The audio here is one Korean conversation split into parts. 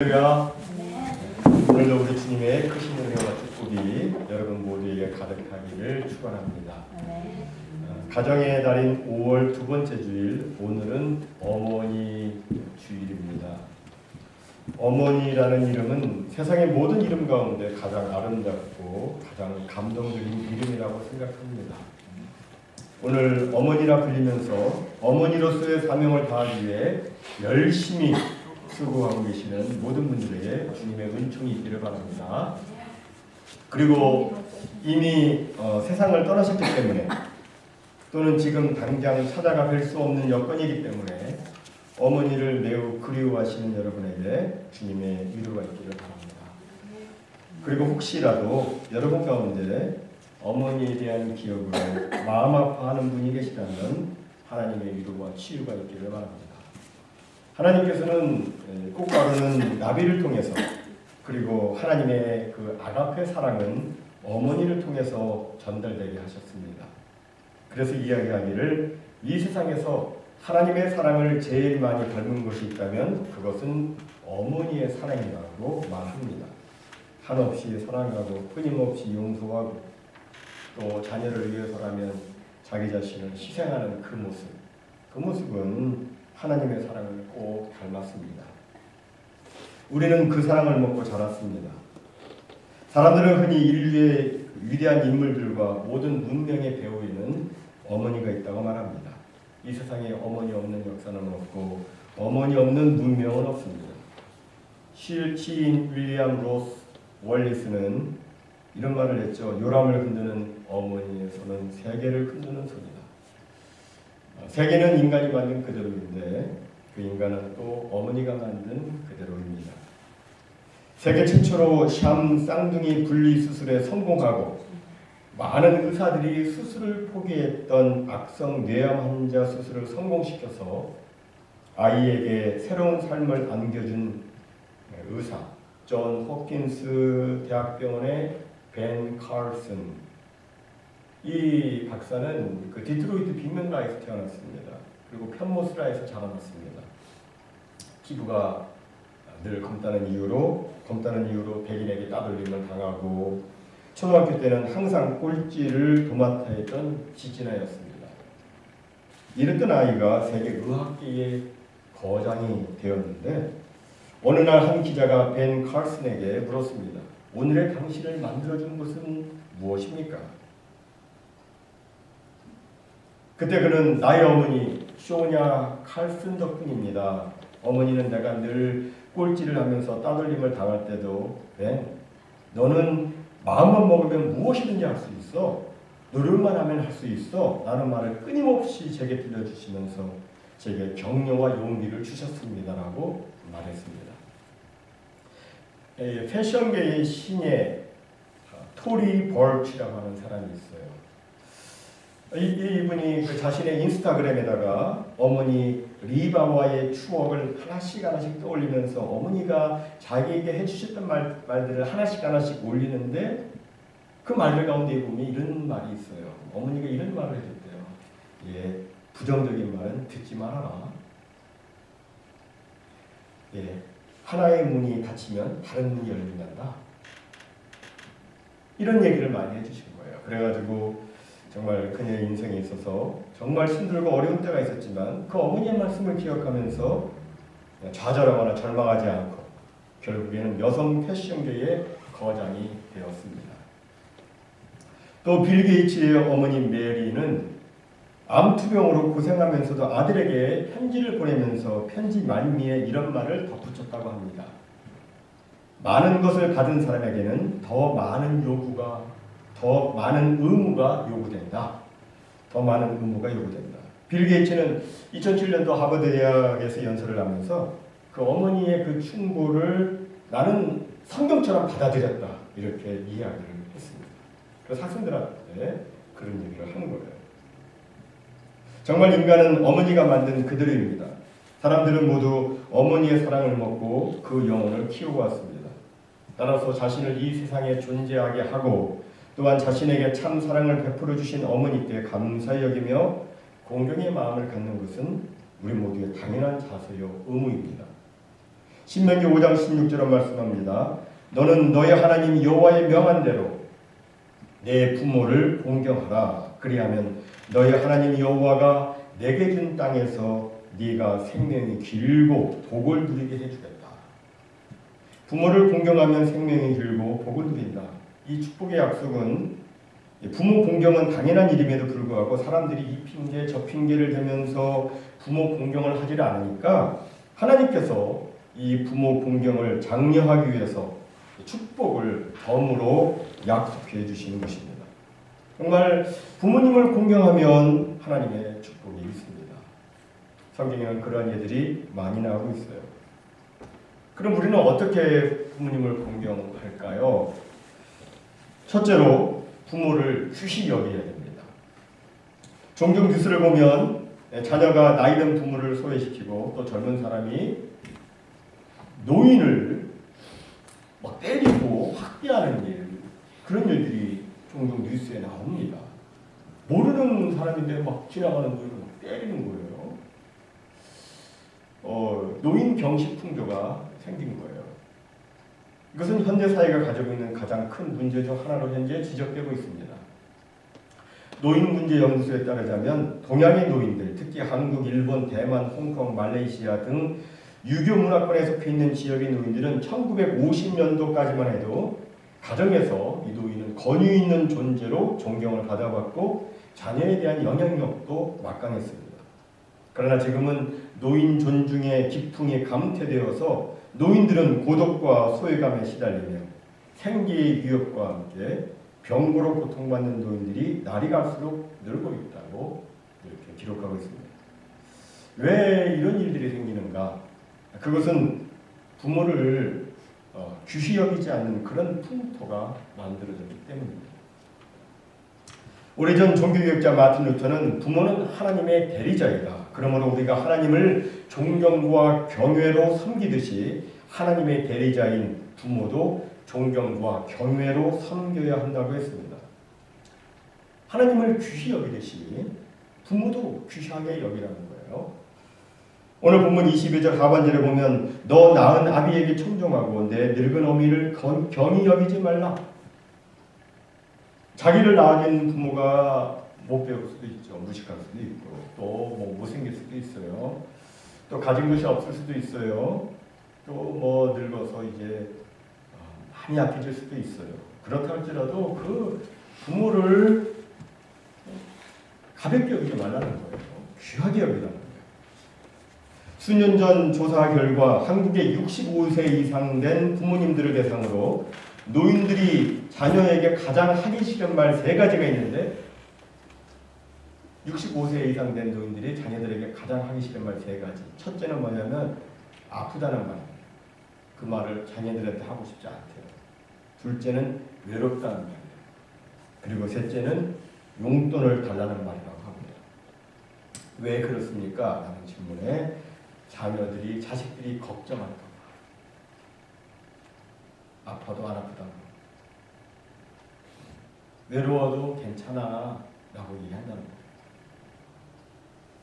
할렐루야. 오늘도 우리 주님의 크신 은혜와 축복이 여러분 모두에게 가득하기를 축원합니다. 가정의 달인 5월 두 번째 주일, 오늘은 어머니 주일입니다. 어머니라는 이름은 세상의 모든 이름 가운데 가장 아름답고 가장 감동적인 이름이라고 생각합니다. 오늘 어머니라 불리면서 어머니로서의 사명을 다하기 위해 열심히 수고하고 계시는 모든 분들에게 주님의 은총이 있기를 바랍니다. 그리고 이미 세상을 떠나셨기 때문에 또는 지금 당장 찾아가 뵐 수 없는 여건이기 때문에 어머니를 매우 그리워하시는 여러분에게 주님의 위로가 있기를 바랍니다. 그리고 혹시라도 여러분 가운데 어머니에 대한 기억으로 마음 아파하는 분이 계시다면 하나님의 위로와 치유가 있기를 바랍니다. 하나님께서는 꽃가루는 나비를 통해서, 그리고 하나님의 그 아가페 사랑은 어머니를 통해서 전달되게 하셨습니다. 그래서 이야기하기를 이 세상에서 하나님의 사랑을 제일 많이 닮은 것이 있다면 그것은 어머니의 사랑이라고 말합니다. 한없이 사랑하고 끊임없이 용서하고 또 자녀를 위해서라면 자기 자신을 희생하는 그 모습은 하나님의 사랑을 꼭 닮았습니다. 우리는 그 사랑을 먹고 자랐습니다. 사람들은 흔히 인류의 위대한 인물들과 모든 문명의 배우에는 어머니가 있다고 말합니다. 이 세상에 어머니 없는 역사는 없고 어머니 없는 문명은 없습니다. 시인 윌리엄 로스 월리스는 이런 말을 했죠. 요람을 흔드는 어머니의 손은 세계를 흔드는 손이다. 세계는 인간이 만든 그대로인데 그 인간은 또 어머니가 만든 그대로입니다. 세계 최초로 샴 쌍둥이 분리 수술에 성공하고 많은 의사들이 수술을 포기했던 악성 뇌암 환자 수술을 성공시켜서 아이에게 새로운 삶을 안겨준 의사 존 호킨스 대학병원의 벤 칼슨, 이 박사는 그 디트로이트 빅맨가에서 태어났습니다. 그리고 편모스라에서 자라났습니다. 피부가 늘 검다는 이유로 백인에게 따돌림을 당하고 초등학교 때는 항상 꼴찌를 도맡아 했던 지진아였습니다. 이랬던 아이가 세계 의학계의 거장이 되었는데 어느 날 한 기자가 벤 칼슨에게 물었습니다. 오늘의 당신을 만들어준 것은 무엇입니까? 그때 그는 나의 어머니 쇼냐 칼슨 덕분입니다. 어머니는 내가 늘 꼴찌를 하면서 따돌림을 당할 때도 너는 마음만 먹으면 무엇이든지 할 수 있어. 노력만 하면 할 수 있어. 라는 말을 끊임없이 제게 들려주시면서 제게 격려와 용기를 주셨습니다라고 말했습니다. 패션계의 신예 토리 벌치라고 하는 사람이 있어요. 이분이 그 자신의 인스타그램에다가 어머니 리바와의 추억을 하나씩 떠올리면서 어머니가 자기에게 해주셨던 말들을 하나씩 올리는데 그 말들 가운데 보면 이런 말이 있어요. 어머니가 이런 말을 해줬대요. 부정적인 말은 듣지 말아라. 하나의 문이 닫히면 다른 문이 열린단다. 이런 얘기를 많이 해주신 거예요. 그래가지고 정말 그녀의 인생에 있어서 정말 힘들고 어려운 때가 있었지만 그 어머니의 말씀을 기억하면서 좌절하거나 절망하지 않고 결국에는 여성 패션계의 거장이 되었습니다. 또 빌 게이츠의 어머니 메리는 암투병으로 고생하면서도 아들에게 편지를 보내면서 편지 말미에 이런 말을 덧붙였다고 합니다. 많은 것을 받은 사람에게는 더 많은 의무가 요구된다. 빌 게이츠는 2007년도 하버드 대학에서 연설을 하면서 그 어머니의 그 충고를 나는 성경처럼 받아들였다. 이렇게 이야기를 했습니다. 그래서 학생들한테 그런 얘기를 하는 거예요. 정말 인간은 어머니가 만든 그대로입니다. 사람들은 모두 어머니의 사랑을 먹고 그 영혼을 키우고 왔습니다. 따라서 자신을 이 세상에 존재하게 하고 또한 자신에게 참 사랑을 베풀어 주신 어머니께 감사히 여기며 공경의 마음을 갖는 것은 우리 모두의 당연한 자세요 의무입니다. 신명기 5장 16절에 말씀합니다. 너는 너의 하나님 여호와의 명한 대로 내 부모를 공경하라. 그리하면 너의 하나님 여호와가 내게 준 땅에서 네가 생명이 길고 복을 누리게 해주겠다. 부모를 공경하면 생명이 길고 복을 누린다. 이 축복의 약속은 부모 공경은 당연한 일임에도 불구하고 사람들이 이 핑계 저 핑계를 대면서 부모 공경을 하지를 않으니까 하나님께서 이 부모 공경을 장려하기 위해서 축복을 덤으로 약속해 주시는 것입니다. 정말 부모님을 공경하면 하나님의 축복이 있습니다. 성경에는 그러한 예들이 많이 나오고 있어요. 그럼 우리는 어떻게 부모님을 공경할까요? 첫째로 부모를 귀히 여겨야 됩니다. 종종 뉴스를 보면 자녀가 나이든 부모를 소외시키고 또 젊은 사람이 노인을 막 때리고 학대하는 일, 그런 일들이 종종 뉴스에 나옵니다. 모르는 사람인데 막 지나가는 노인을 막 때리는 거예요. 노인 경시 풍조가 생긴 거예요. 이것은 현대 사회가 가지고 있는 가장 큰 문제 중 하나로 현재 지적되고 있습니다. 노인문제연구소에 따르자면 동양의 노인들, 특히 한국, 일본, 대만, 홍콩, 말레이시아 등 유교 문화권에 속해 있는 지역의 노인들은 1950년도까지만 해도 가정에서 이 노인은 권위 있는 존재로 존경을 받아왔고 자녀에 대한 영향력도 막강했습니다. 그러나 지금은 노인 존중의 기풍이 감퇴되어서 노인들은 고독과 소외감에 시달리며 생계의 위협과 함께 병고로 고통받는 노인들이 날이 갈수록 늘고 있다고 이렇게 기록하고 있습니다. 왜 이런 일들이 생기는가? 그것은 부모를 귀히 여기지 않는 그런 풍토가 만들어졌기 때문입니다. 오래전 종교개혁자 마틴 루터는 부모는 하나님의 대리자이다. 그러므로 우리가 하나님을 존경과 경외로 섬기듯이 하나님의 대리자인 부모도 존경과 경외로 섬겨야 한다고 했습니다. 하나님을 귀히 여기듯이 부모도 귀하게 여기라는 거예요. 오늘 본문 22절 하반절에 보면 너 낳은 아비에게 청종하고 내 늙은 어미를 경히 여기지 말라. 자기를 낳아준 부모가 못 배울 수도 있죠. 무식할 수도 있고 또 뭐 못생길 수도 있어요. 또 가진 것이 없을 수도 있어요. 또 뭐 늙어서 이제 많이 약해질 수도 있어요. 그렇다 할지라도 그 부모를 가볍게 여기지 말라는 거예요. 귀하게 여기라는 거예요. 수년 전 조사 결과 한국의 65세 이상 된 부모님들을 대상으로 노인들이 자녀에게 가장 하기 싫은 말 3가지가 있는데 65세 이상 된 노인들이 자녀들에게 가장 하기 싫은 말 3가지. 첫째는 뭐냐면 아프다는 말. 그 말을 자녀들한테 하고 싶지 않대요. 둘째는 외롭다는 말이에요. 그리고 셋째는 용돈을 달라는 말이라고 합니다. 왜 그렇습니까? 라는 질문에 자녀들이, 자식들이 걱정할까 봐. 아파도 안 아프다고. 외로워도 괜찮아 라고 얘기한다는 거예요.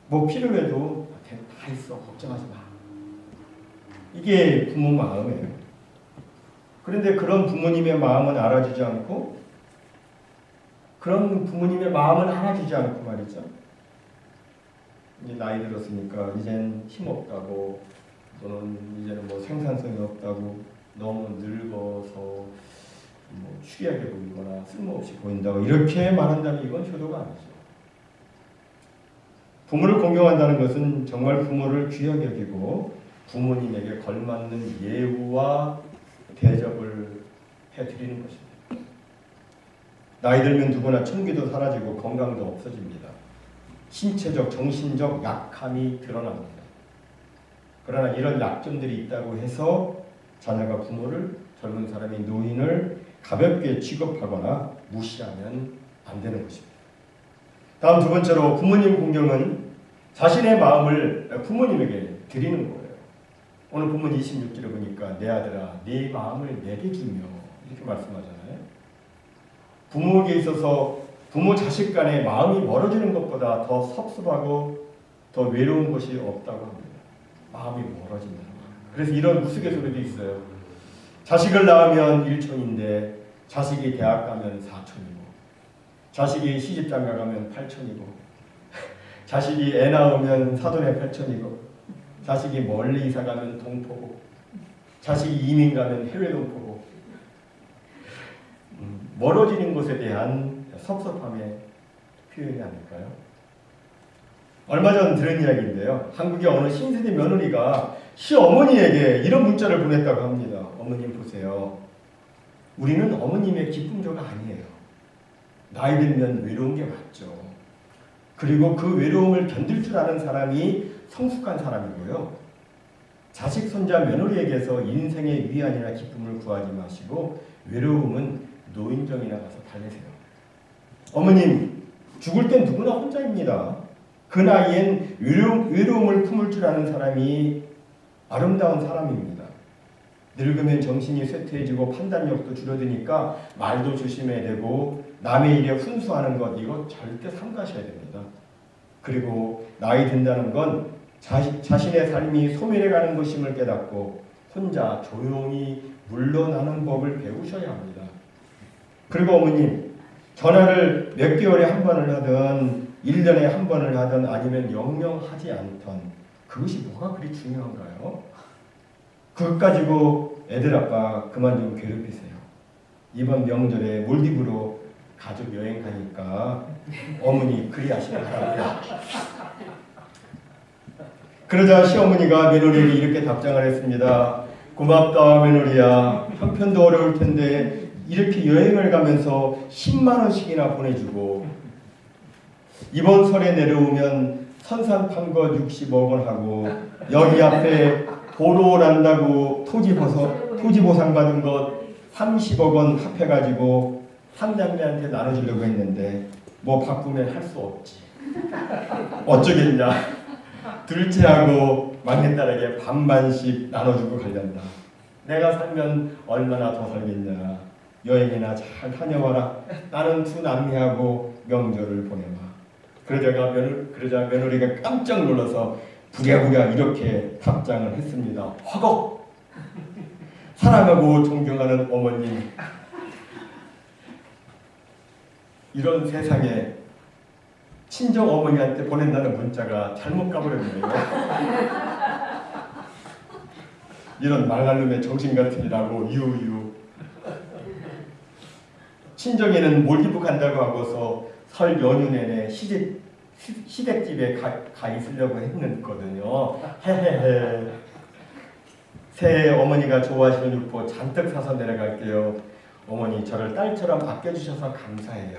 뭐 필요해도 다 있어 걱정하지 마. 이게 부모 마음이에요. 그런데 그런 부모님의 마음은 알아주지 않고 그런 부모님의 마음은 알아주지 않고 말이죠. 이제 나이 들었으니까 이젠 힘없다고 또는 이제는 뭐 생산성이 없다고 너무 늙어서 뭐 추리하게 보이거나 쓸모없이 보인다고 이렇게 말한다면 이건 효도가 아니죠. 부모를 공경한다는 것은 정말 부모를 귀하게 여기고 부모님에게 걸맞는 예우와 대접을 해드리는 것입니다. 나이 들면 누구나 청기도 사라지고 건강도 없어집니다. 신체적, 정신적 약함이 드러납니다. 그러나 이런 약점들이 있다고 해서 자녀가 부모를, 젊은 사람이 노인을 가볍게 취급하거나 무시하면 안 되는 것입니다. 다음 두 번째로 부모님 공경은 자신의 마음을 부모님에게 드리는 거예요. 오늘 본문 26절에 보니까 내 아들아 네 마음을 내게 주며 이렇게 말씀하잖아요. 부모에게 있어서 부모 자식 간의 마음이 멀어지는 것보다 더 섭섭하고 더 외로운 것이 없다고 합니다. 마음이 멀어진다는 거예요. 그래서 이런 우스갯소리도 있어요. 자식을 낳으면 1촌인데 자식이 대학 가면 4촌이고 자식이 시집장가 가면 8촌이고 자식이 애 낳으면 사돈의 8촌이고 자식이 멀리 이사 가면 동포고 자식이 이민 가면 해외 동포고 멀어지는 것에 대한 섭섭함의 표현이 아닐까요? 얼마 전 들은 이야기인데요. 한국의 어느 신세대 며느리가 시어머니에게 이런 문자를 보냈다고 합니다. 어머님 보세요. 우리는 어머님의 기쁨조가 아니에요. 나이 들면 외로운 게 맞죠. 그리고 그 외로움을 견딜 줄 아는 사람이 성숙한 사람이고요. 자식, 손자, 며느리에게서 인생의 위안이나 기쁨을 구하지 마시고 외로움은 노인정이나 가서 달래세요. 어머님, 죽을 땐 누구나 혼자입니다. 그 나이엔 외로움을 품을 줄 아는 사람이 아름다운 사람입니다. 늙으면 정신이 쇠퇴해지고 판단력도 줄어드니까 말도 조심해야 되고 남의 일에 훈수하는 것 이거 절대 삼가셔야 됩니다. 그리고 나이 든다는 건 자신의 삶이 소멸해가는 것임을 깨닫고 혼자 조용히 물러나는 법을 배우셔야 합니다. 그리고 어머님, 전화를 몇 개월에 한 번을 하든 1년에 한 번을 하든 아니면 영영 하지 않던 그것이 뭐가 그리 중요한가요? 그것 가지고 애들 아빠 그만 좀 괴롭히세요. 이번 명절에 몰디브로 가족 여행 가니까 어머니 그리 하시더라고요. 그러자 시어머니가 며느리에게 이렇게 답장을 했습니다. 고맙다 며느리야. 형편도 어려울 텐데 이렇게 여행을 가면서 10만 원씩이나 보내주고 이번 설에 내려오면 선산 판 거 60억 원 하고 여기 앞에 도로 난다고 토지 보상 받은 것 30억 원 합해가지고 삼남매한테 나눠주려고 했는데 뭐 바꾸면 할 수 없지. 어쩌겠냐. 둘째하고 막내딸에게 반반씩 나눠주고 가련다. 내가 살면 얼마나 더 살겠냐. 여행이나 잘 다녀와라. 나는 두 남매하고 명절을 보내마. 그러자 며느리가 깜짝 놀라서 부랴부랴 이렇게 답장을 했습니다. 허걱! 사랑하고 존경하는 어머님, 이런 세상에 친정 어머니한테 보낸다는 문자가 잘못 가버렸네요. 이런 말할 놈의 정신같은 이라고 유유. 친정에는 몰디브 간다고 하고서 설 연휴 내내 시댁집에 가 있으려고 했거든요. 헤헤헤. 새해 어머니가 좋아하시는 육포 잔뜩 사서 내려갈게요. 어머니 저를 딸처럼 아껴주셔서 감사해요.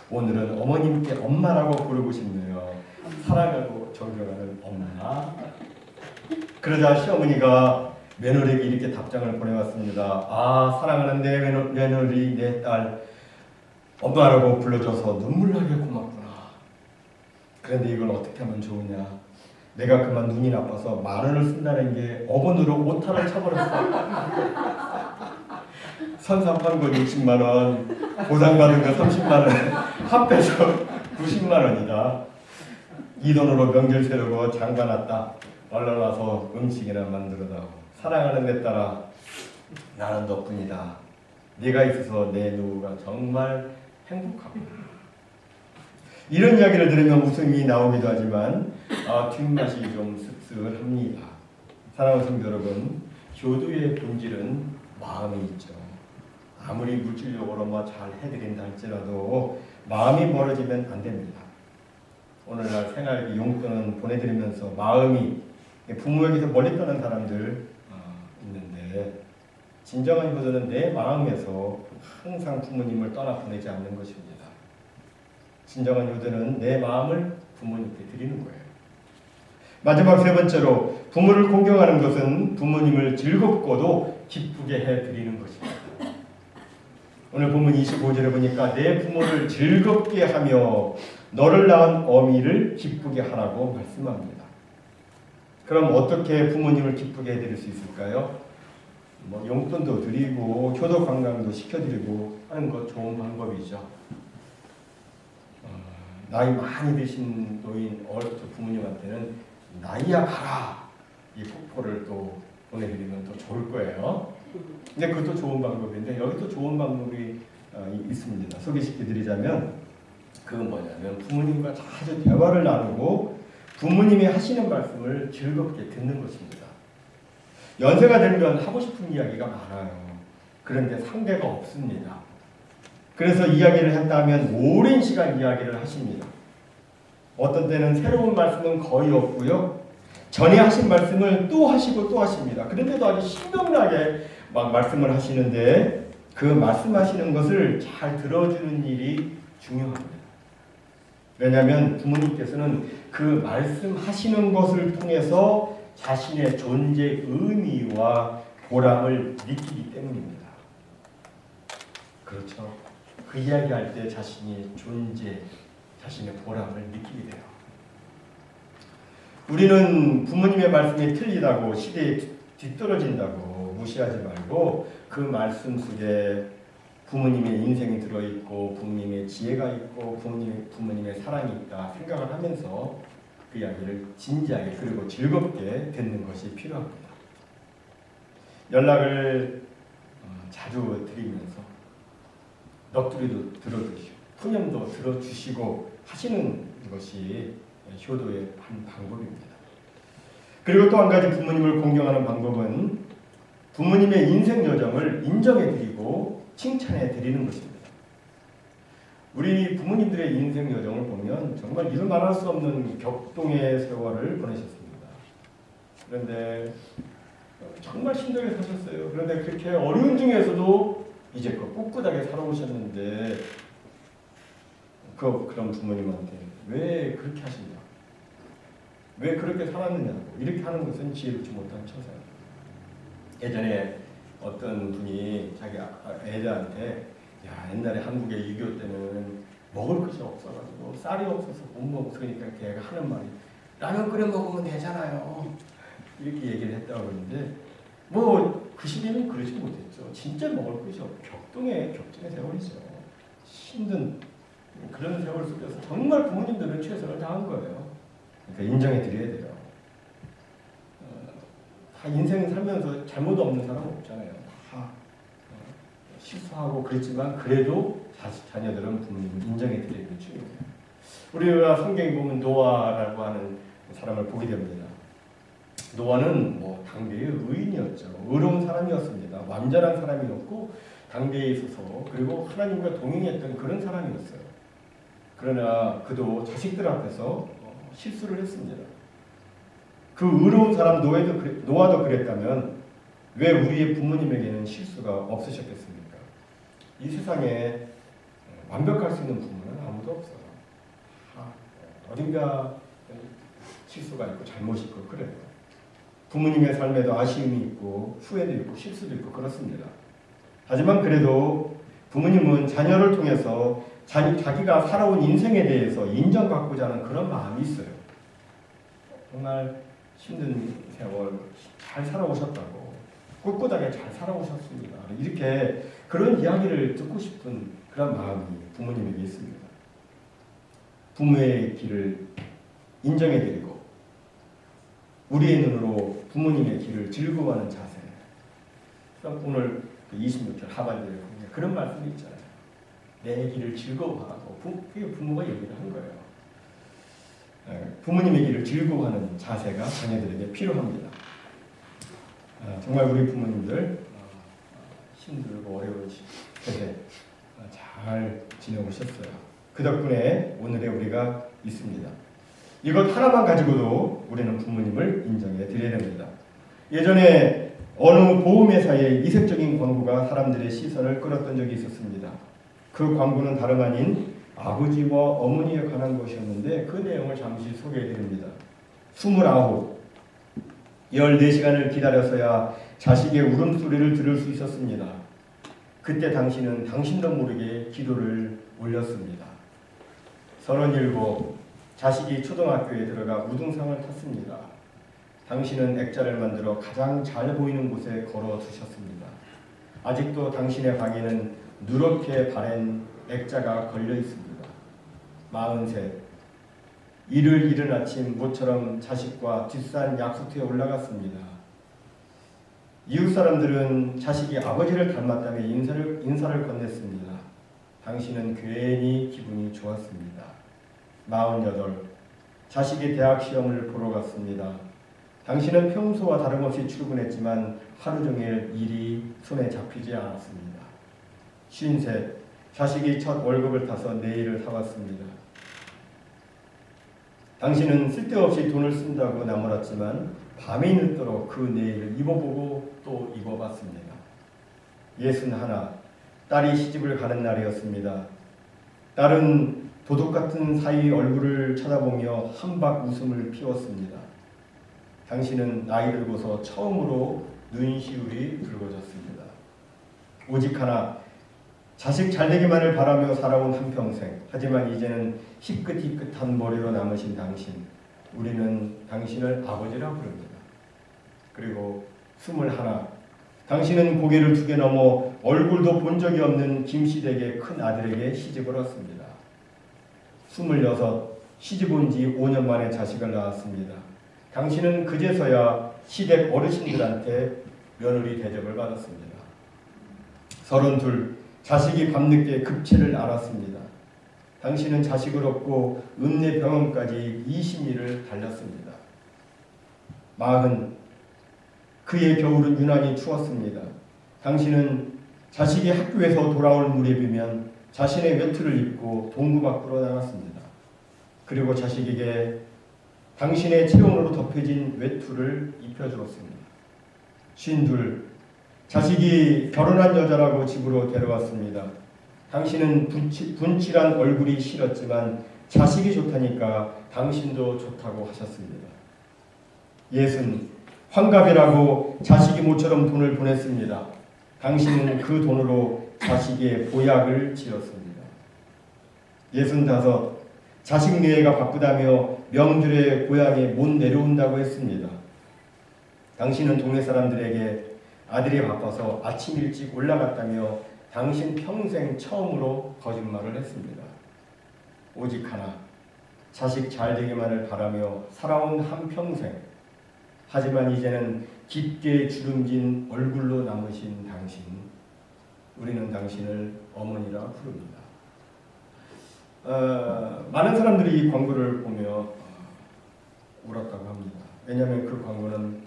오늘은 어머님께 엄마라고 부르고 싶네요. 사랑하고 존경하는 엄마. 그러자 시어머니가 며느리에게 이렇게 답장을 보내왔습니다. 아, 사랑하는 내 며느리, 내 딸 엄마라고 불러줘서 눈물나게 고맙구나. 그런데 이걸 어떻게 하면 좋으냐. 내가 그만 눈이 나빠서 10,000원을 쓴다는 게 억원으로 오타를 쳐버렸어. 선산 판 거 60만 원, 보상받은 거 30만 원, 합해서 90만 원이다. 이 돈으로 명절 세우고 장가 났다. 얼른 와서 음식이나 만들어다오. 사랑하는 내 딸아, 나는 덕분이다. 네가 있어서 내 노후가 정말 행복하고. 이런 이야기를 들으면 웃음이 나오기도 하지만 뒷맛이 좀 씁쓸합니다. 사랑하는 성도 여러분, 효도의 본질은 마음이 있죠. 아무리 물질적으로 잘 해드린다 할지라도 마음이 멀어지면 안 됩니다. 오늘날 생활비 용돈은 보내드리면서 마음이 부모에게서 멀리 떠난 사람들 있는데 진정한 효도는 내 마음에서 항상 부모님을 떠나 보내지 않는 것입니다. 진정한 효도는 내 마음을 부모님께 드리는 거예요. 마지막 세 번째로 부모를 공경하는 것은 부모님을 즐겁고도 기쁘게 해드리는 것입니다. 오늘 본문 25절에 보니까 내 부모를 즐겁게 하며 너를 낳은 어미를 기쁘게 하라고 말씀합니다. 그럼 어떻게 부모님을 기쁘게 해드릴 수 있을까요? 용돈도 드리고 효도 관광도 시켜드리고 하는 것 좋은 방법이죠. 나이 많이 드신 노인 부모님한테는 나이야 가라 이 폭포를 또 보내드리면 더 좋을 거예요. 근데 그것도 좋은 방법인데 여기도 좋은 방법이 있습니다. 소개시켜드리자면 그건 뭐냐면 부모님과 자주 대화를 나누고 부모님이 하시는 말씀을 즐겁게 듣는 것입니다. 연세가 들면 하고 싶은 이야기가 많아요. 그런데 상대가 없습니다. 그래서 이야기를 했다면 오랜 시간 이야기를 하십니다. 어떤 때는 새로운 말씀은 거의 없고요. 전에 하신 말씀을 또 하시고 또 하십니다. 그런데도 아주 신명나게 막 말씀을 하시는데 그 말씀하시는 것을 잘 들어주는 일이 중요합니다. 왜냐하면 부모님께서는 그 말씀하시는 것을 통해서 자신의 존재 의미와 보람을 느끼기 때문입니다. 그렇죠. 그 이야기할 때 자신이 존재, 자신의 보람을 느끼게 돼요. 우리는 부모님의 말씀이 틀리다고 시대에 뒤떨어진다고 무시하지 말고 그 말씀 속에 부모님의 인생이 들어있고 부모님의 지혜가 있고 부모님의 사랑이 있다 생각을 하면서 그 이야기를 진지하게 그리고 즐겁게 듣는 것이 필요합니다. 연락을 자주 드리면서 넋두리도 들어주시고 푸념도 들어주시고 하시는 것이 효도의 한 방법입니다. 그리고 또 한 가지 부모님을 공경하는 방법은 부모님의 인생 여정을 인정해드리고 칭찬해드리는 것입니다. 우리 부모님들의 인생 여정을 보면 정말 이루 말할 수 없는 격동의 세월을 보내셨습니다. 그런데 정말 힘들게 사셨어요. 그런데 그렇게 어려운 중에서도 이제껏 꿋꿋하게 살아오셨는데 그런 부모님한테 왜 그렇게 하시냐, 왜 그렇게 살았느냐고 이렇게 하는 것은 지혜롭지 못한 처사예요. 예전에 어떤 분이 자기 애들한테 야 옛날에 한국의 6.25 때는 먹을 것이 없어가지고 쌀이 없어서 못 먹으니까 걔가 하는 말이 라면 끓여 먹으면 되잖아요 이렇게 얘기를 했다고 그러는데 뭐 그 시기는 그러지 못했죠. 진짜 먹을 것이 없고 격동의 세월이죠. 힘든 그런 세월 속에서 정말 부모님들은 최선을 다한 거예요. 그러니까 인정해 드려야 돼요. 다 인생 살면서 잘못 없는 사람 없잖아요. 다 실수하고 그랬지만 그래도 자녀들은 부모님을 인정해 드리는 게 중요해요. 우리가 성경에 보면 노아라고 하는 사람을 보게 됩니다. 노아는 당대의 의인이었죠. 의로운 사람이었습니다. 완전한 사람이었고 당대에 있어서 그리고 하나님과 동행했던 그런 사람이었어요. 그러나 그도 자식들 앞에서 실수를 했습니다. 그 의로운 사람 노아도 그랬다면 왜 우리의 부모님에게는 실수가 없으셨겠습니까? 이 세상에 완벽할 수 있는 부모는 아무도 없어요. 어딘가 실수가 있고 잘못이 있고 그래요. 부모님의 삶에도 아쉬움이 있고 후회도 있고 실수도 있고 그렇습니다. 하지만 그래도 부모님은 자녀를 통해서 자기가 살아온 인생에 대해서 인정받고자 하는 그런 마음이 있어요. 정말 힘든 세월 잘 살아오셨다고 꿋꿋하게 잘 살아오셨습니다. 이렇게 그런 이야기를 듣고 싶은 그런 마음이 부모님에게 있습니다. 부모의 길을 인정해드리고 우리의 눈으로 부모님의 길을 즐거워하는 자세. 오늘 26절 하반절에 보면 그런 말씀이 있잖아요. 내 길을 즐거워하고 그게 부모가 얘기를 한 거예요. 부모님의 길을 즐거워하는 자세가 자녀들에게 필요합니다. 정말 우리 부모님들 힘들고 어려운 세대 잘 지내오셨어요. 그 덕분에 오늘의 우리가 있습니다. 이것 하나만 가지고도 우리는 부모님을 인정해 드려야 됩니다. 예전에 어느 보험회사의 이색적인 광고가 사람들의 시선을 끌었던 적이 있었습니다. 그 광고는 다름 아닌 아버지와 어머니에 관한 것이었는데 그 내용을 잠시 소개해 드립니다. 29, 14시간을 기다려서야 자식의 울음소리를 들을 수 있었습니다. 그때 당신은 당신도 모르게 기도를 올렸습니다. 37, 자식이 초등학교에 들어가 우등상을 탔습니다. 당신은 액자를 만들어 가장 잘 보이는 곳에 걸어 두셨습니다. 아직도 당신의 방에는 누렇게 바랜 액자가 걸려 있습니다. 43, 이른 아침 모처럼 자식과 뒷산 약수터에 올라갔습니다. 이웃 사람들은 자식이 아버지를 닮았다며 인사를 건넸습니다. 당신은 괜히 기분이 좋았습니다. 48. 자식이 대학 시험을 보러 갔습니다. 당신은 평소와 다름없이 출근했지만 하루 종일 일이 손에 잡히지 않았습니다. 53. 자식이 첫 월급을 타서 네일을 사왔습니다. 당신은 쓸데없이 돈을 쓴다고 나무랐지만 밤이 늦도록 그 네일을 입어보고 또 입어봤습니다. 61. 딸이 시집을 가는 날이었습니다. 딸은 도둑 같은 사위 얼굴을 쳐다보며 한박 웃음을 피웠습니다. 당신은 나이 들고서 처음으로 눈시울이 붉어졌습니다. 오직 하나, 자식 잘되기만을 바라며 살아온 한평생. 하지만 이제는 희끗희끗한 머리로 남으신 당신. 우리는 당신을 아버지라 부릅니다. 그리고 21. 당신은 고개를 2개 넘어 얼굴도 본 적이 없는 김씨댁의 큰 아들에게 시집을 왔습니다. 26. 시집 온 지 5년 만에 자식을 낳았습니다. 당신은 그제서야 시댁 어르신들한테 며느리 대접을 받았습니다. 32. 자식이 밤늦게 급체를 앓았습니다. 당신은 자식을 얻고 읍내병원까지 20리를 달렸습니다. 40. 그의 겨울은 유난히 추웠습니다. 당신은 자식이 학교에서 돌아올 무렵이면 자신의 외투를 입고 동구 밖으로 나갔습니다. 그리고 자식에게 당신의 체온으로 덮여진 외투를 입혀주었습니다. 52. 자식이 결혼한 여자라고 집으로 데려왔습니다. 당신은 분칠한 얼굴이 싫었지만 자식이 좋다니까 당신도 좋다고 하셨습니다. 60. 환갑이라고 자식이 모처럼 돈을 보냈습니다. 당신은 그 돈으로 자식의 보약을 지었습니다. 65. 자식 내외가 바쁘다며 명절에 고향에 못 내려온다고 했습니다. 당신은 동네 사람들에게 아들이 바빠서 아침 일찍 올라갔다며 당신 평생 처음으로 거짓말을 했습니다. 오직 하나, 자식 잘 되기만을 바라며 살아온 한평생. 하지만 이제는 깊게 주름진 얼굴로 남으신 당신. 우리는 당신을 어머니라 부릅니다. 많은 사람들이 이 광고를 보며 울었다고 합니다. 왜냐하면 그 광고는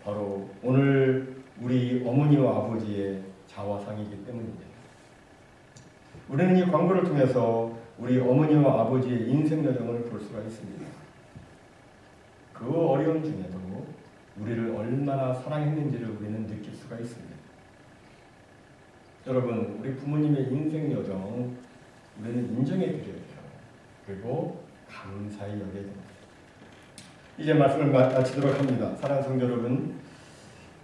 바로 오늘 우리 어머니와 아버지의 자화상이기 때문입니다. 우리는 이 광고를 통해서 우리 어머니와 아버지의 인생 여정을 볼 수가 있습니다. 그 어려움 중에도 우리를 얼마나 사랑했는지를 우리는 느낄 수가 있습니다. 여러분, 우리 부모님의 인생 여정 우리는 인정해 드려야 돼요. 그리고 감사히 여겨야 됩니다. 이제 말씀을 마치도록 합니다. 사랑하는 성도 여러분,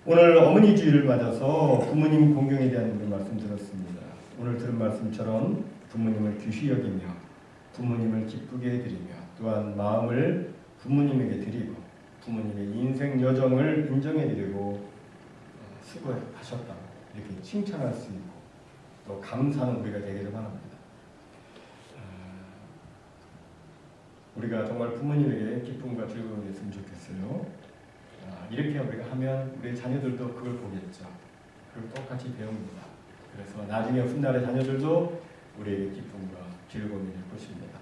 오늘 어머니 주일을 맞아서 부모님 공경에 대한 우리 말씀 들었습니다. 오늘 들은 말씀처럼 부모님을 귀히 여기며 부모님을 기쁘게 해드리며 또한 마음을 부모님에게 드리고 부모님의 인생 여정을 인정해드리고 수고하셨다고 이렇게 칭찬할 수 있고 또 감사하는 우리가 되기를 바랍니다. 우리가 정말 부모님에게 기쁨과 즐거움이 됐으면 좋겠어요. 이렇게 우리가 하면 우리 자녀들도 그걸 보겠죠. 그걸 똑같이 배웁니다. 그래서 나중에 훗날의 자녀들도 우리에게 기쁨과 즐거움이 될 것입니다.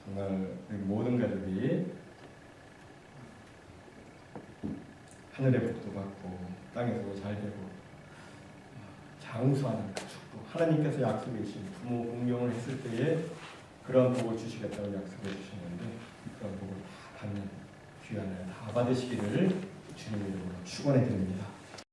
정말 우리 모든 가족이 하늘의 복도 받고 땅에서도 잘 되고 장수하는 그 축복, 하나님께서 약속해 주신 부모 공경을 했을 때에 그런 복을 주시겠다고 약속해 주셨는데 그런 복을 다 받는 귀한 날 다 받으시기를 주님 이름으로 축원해 드립니다.